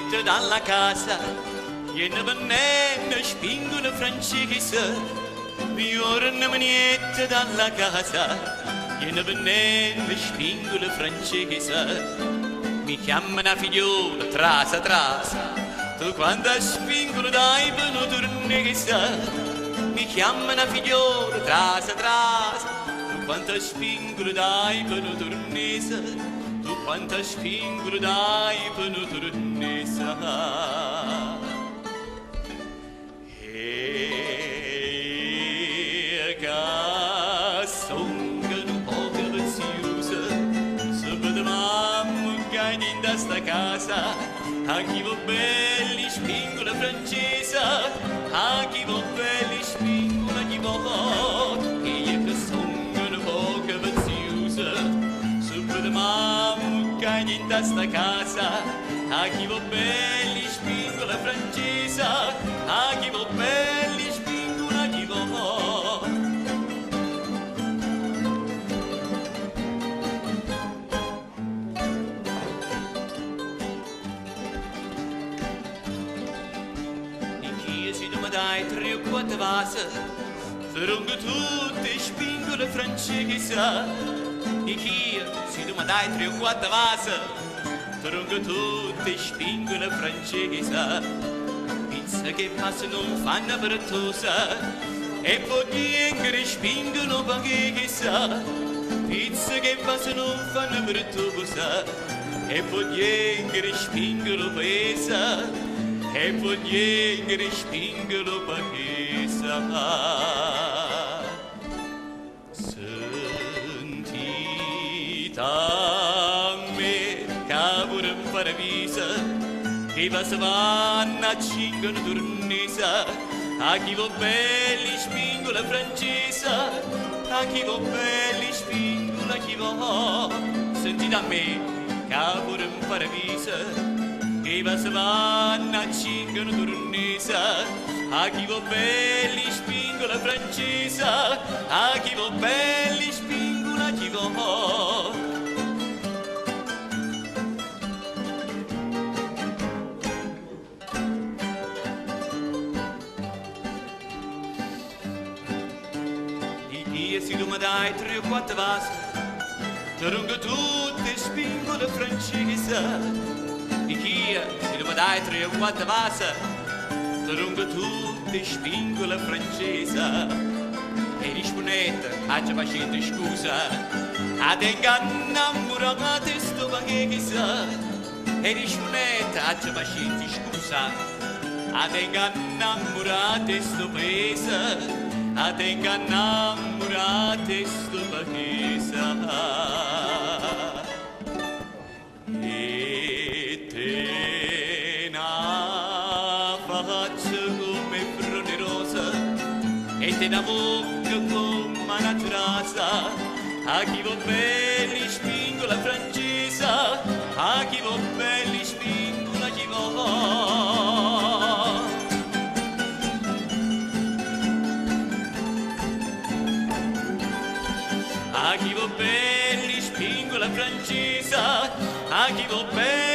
niente dalla casa, e ne venene spingono francese, io non niente dalla casa, e ne venene spingono francese, mi chiamano figliola, trasa, trasa, tu quando spingono dai per tornare, mi chiamano figliola, trasa, trasa, tu quanto spingono dai per tornese, tu quanto spingono dai per tornese. E che sono poco viziosa, se vedevamo che in questa casa, a chi va belli spingono francese, a chi va belli spingono chi va, e che sono poco viziosa, se vedevamo che in questa casa, a chi va belli spingono francese, a chi va belli spingono chi va. Dai 3 o 4 vasi, ferungo tutte spingono francese. E chi si doma dai 3 o 4 vasi, ferungo tutte spingono francese. Pizza che passa non fanno bertosa, e poi che spingono baghese. Pizza che passa non fanno bertosa, e poi che spingono paese. E poi che spingono paghesa. Sentite a me che pure un paradiso, che va vanno a cingono tornese, a chi va belli spingono francese, a chi va belli spingono chi va. Sentite a me che pure un paradiso, che va vanno a cingono tornese, a chi va belli spingono francese, a chi va belli spingono chi va. I chi si doma dai 3 o 4 vasi, lungo tutte spingono francese. E chi si doma dai 3 o 4 vasi, lungo tutte spingono francese. E risponete, faccia facendo scusa, ad ingannamurate sto paghese. E risponete, faccia facendo scusa, ad ingannamurate sto paese, ad ingannamurate sto paghese. E te da bocca come una trasa, a chi va belli spingono la francese, a chi va belli spingono chi va. A chi va belli spingono la francese, a chi va belli